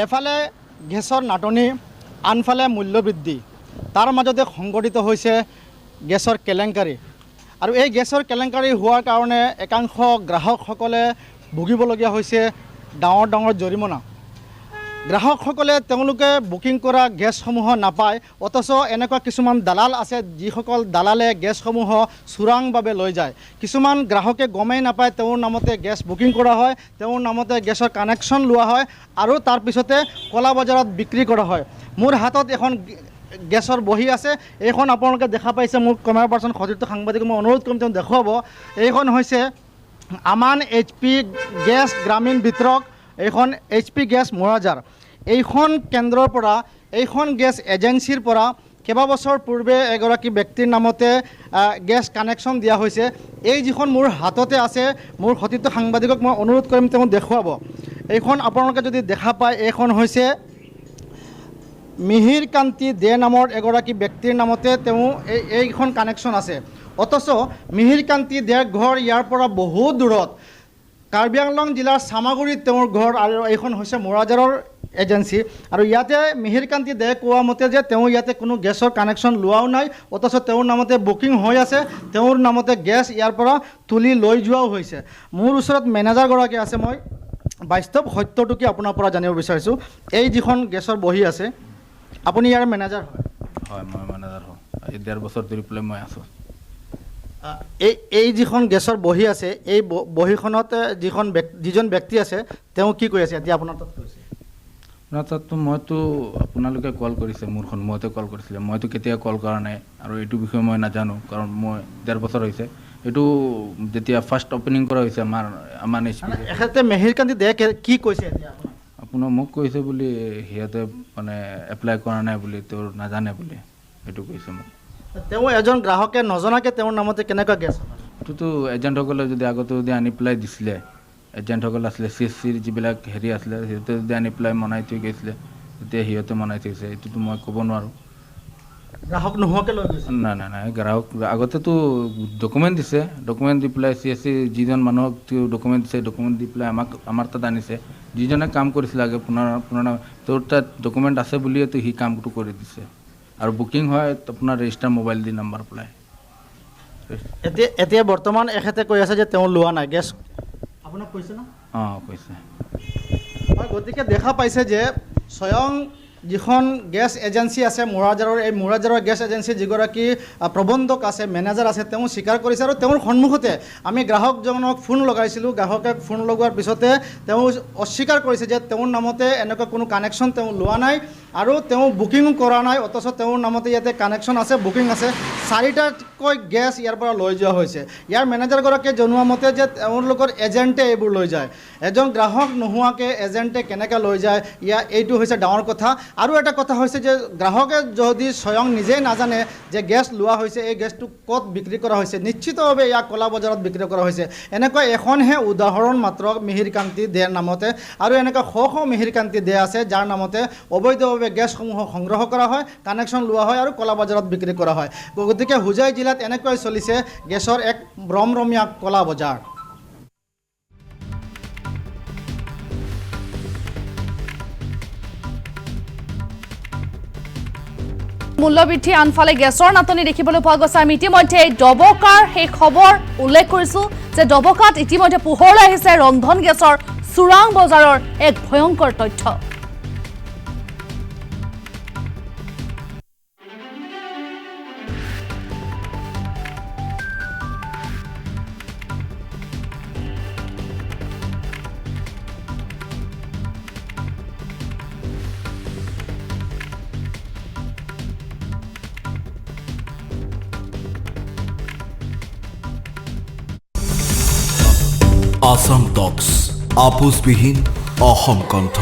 এফালে গেছৰ নাটনি আনফালে মূল্যবৃদ্ধি তাৰ মাজতে সংঘটিত হৈছে গেছৰ কেলেংকাৰী আৰু এই গেছৰ কেলেংকাৰী হোৱাৰ কাৰণে একাংশ গ্ৰাহকসকলে ভুগিবলগীয়া হৈছে ডাঙৰ ডাঙৰ জৰিমনা গ্ৰাহকসকলে তেওঁলোকে বুকিং কৰা গেছসমূহ নাপায় অথচ এনেকুৱা কিছুমান দালাল আছে যিসকল দালালে গেছসমূহ চোৰাংভাৱে লৈ যায় কিছুমান গ্ৰাহকে গমেই নাপায় তেওঁৰ নামতে গেছ বুকিং কৰা হয় তেওঁৰ নামতে গেছৰ কানেকশ্যন লোৱা হয় আৰু তাৰ পিছতে কলা বজাৰত বিক্ৰী কৰা হয় মোৰ হাতত এখন গেছৰ বহি আছে এইখন আপোনালোকে দেখা পাইছে মোৰ কেমেৰা পাৰ্চন সতীৰ্থ সাংবাদিক মই অনুৰোধ কৰিম তেওঁ দেখুৱাব এইখন হৈছে আমান এইচপি গেছ গ্ৰামীণ বিতৰক এইখন এইচপি গেছ মোৰাজাৰ এইখন কেন্দ্ৰৰ পৰা এইখন গেছ এজেন্সিৰ পৰা কেইবাবছৰ পূৰ্বে এগৰাকী ব্যক্তিৰ নামতে গেছ কানেকশ্যন দিয়া হৈছে এই যিখন মোৰ হাততে আছে মোৰ সতীৰ্থ সাংবাদিকক মই অনুৰোধ কৰিম তেওঁ দেখুৱাব এইখন আপোনালোকে যদি দেখা পায় এইখন হৈছে মিহিৰ কান্তি দে নামৰ এগৰাকী ব্যক্তিৰ নামতে তেওঁ এইখন কানেকশ্যন আছে অথচ মিহিৰ কান্তি দেৰ ঘৰ ইয়াৰ পৰা বহুত দূৰত কাৰ্বি আংলং জিলাৰ চামাগুৰিত তেওঁৰ ঘৰ আৰু এইখন হৈছে মোৰাজাৰৰ এজেন্সি আৰু ইয়াতে মিহিৰ কান্তি দে কোৱা মতে যে তেওঁ ইয়াতে কোনো গেছৰ কানেকশ্যন লোৱাও নাই অথচ তেওঁৰ নামতে বুকিং হৈ আছে তেওঁৰ নামতে গেছ ইয়াৰ পৰা তুলি লৈ যোৱাও হৈছে মোৰ ওচৰত মেনেজাৰগৰাকী আছে মই বাস্তৱ সত্যটো কি আপোনাৰ পৰা জানিব বিচাৰিছোঁ এই যিখন গেছৰ বহি আছে আপুনি ইয়াৰ মেনেজাৰ হয় মই মেনেজাৰ হয় 1.5 বছৰ ধৰি পেলাই মই আছোঁ এই যিখন গেছৰ বহি আছে এই বহিখনত যিজন ব্যক্তি আছে তেওঁ কি কৈ আছে এতিয়া আপোনাৰ তাত কৈছে আপোনাৰ তাততো মইতো আপোনালোকে কল কৰিছে মোৰ সন্মুখতে কল কৰিছিলে মইতো কেতিয়া কল কৰা নাই আৰু এইটো বিষয়ে মই নাজানো কাৰণ মই 1.5 বছৰ হৈছে এইটো যেতিয়া ফাৰ্ষ্ট অপেনিং কৰা হৈছে আমাৰ এখেতে মিহিৰ কান্তি দে কি কৈছে এতিয়া আপোনাৰ মোক কৈছে বুলি সিহঁতে মানে এপ্লাই কৰা নাই বুলি তেওঁৰ নাজানে বুলি এইটো কৈছে মোক তেওঁ এজন গ্ৰাহকে নজনাকৈ তেওঁৰ নামতে কেনেকুৱা গেছ এইটোতো এজেণ্টসকলে যদি আগতে যদি আনি পেলাই দিছিলে এজেণ্টসকল আছিলে CSCৰ যিবিলাক হেৰি আছিলে সিহঁতে যদি আনি পেলাই মনাই থৈ গৈছিলে তেতিয়া সিহঁতে মনাই থৈছে এইটোতো মই ক'ব নোৱাৰোঁ গ্ৰাহক নোহোৱাকৈ লৈ গৈছে নাই গ্ৰাহক আগতেতো ডকুমেণ্ট দিছে ডকুমেণ্ট দি পেলাই CSC যিজন মানুহক ডকুমেণ্ট দিছে ডকুমেণ্ট দি পেলাই আমাৰ তাত আনিছে যিজনে কাম কৰিছিলে আগে পুৰণা তেওঁৰ তাত ডকুমেণ্ট আছে বুলিয়েতো সি কামটো কৰি দিছে আৰু বুকিং হয় আপোনাৰ ৰেজিষ্টাৰ মোবাইল দি নাম্বাৰ পেলাই এতিয়া বৰ্তমান এখেতে কৈ আছে যে তেওঁ লোৱা নাই গেছ আপোনাক কৈছে না কৈছে হয় গতিকে দেখা পাইছে যে স্বয়ং যিখন গেছ এজেন্সি আছে মোৰাজাৰৰ এই মোৰাজাৰৰ গেছ এজেন্সিৰ যিগৰাকী প্ৰবন্ধক আছে মেনেজাৰ আছে তেওঁ স্বীকাৰ কৰিছে আৰু তেওঁৰ সন্মুখতে আমি গ্ৰাহকজনক ফোন লগাইছিলোঁ গ্ৰাহকে ফোন লগোৱাৰ পিছতে তেওঁ অস্বীকাৰ কৰিছে যে তেওঁৰ নামতে এনেকুৱা কোনো কানেকশ্যন তেওঁ লোৱা নাই আৰু তেওঁ বুকিঙো কৰা নাই অথচ তেওঁৰ নামতে ইয়াতে কানেকশ্যন আছে বুকিং আছে 4টাকৈ গেছ ইয়াৰ পৰা লৈ যোৱা হৈছে ইয়াৰ মেনেজাৰগৰাকীয়ে জনোৱা মতে যে তেওঁলোকৰ এজেণ্টে এইবোৰ লৈ যায় এজন গ্ৰাহক নোহোৱাকৈ এজেণ্টে কেনেকৈ লৈ যায় এইটো হৈছে ডাঙৰ কথা আৰু এটা কথা হৈছে যে গ্ৰাহকে যদি স্বয়ং নিজেই নাজানে যে গেছ লোৱা হৈছে এই গেছটো ক'ত বিক্ৰী কৰা হৈছে নিশ্চিতভাৱে ইয়াক কলা বজাৰত বিক্ৰী কৰা হৈছে এনেকুৱা এখনহে উদাহৰণ মাত্ৰ মিহিৰ কান্তি দেৰ নামতে আৰু এনেকুৱা শ মিহিৰ কান্তি দে আছে যাৰ নামতে অবৈধভাৱে গেছসমূহ সংগ্ৰহ কৰা হয় কানেকশ্যন লোৱা হয় আৰু কলা বজাৰত বিক্ৰী কৰা হয় গতিকে হোজাই জিলাত এনেকৈ চলিছে গেছৰ এক ৰমৰমীয়া কলা বজাৰ মূল্যবৃদ্ধি আনফালে গেছৰ নাটনি দেখিবলৈ পোৱা গৈছে আমি ইতিমধ্যে ডবকাৰ সেই খবৰ উল্লেখ কৰিছোঁ যে ডবকাত ইতিমধ্যে পোহৰলৈ আহিছে ৰন্ধন গেছৰ চোৰাং বজাৰৰ এক ভয়ংকৰ তথ্য আসাম টক্স আপোচবিহীন অসম কণ্ঠ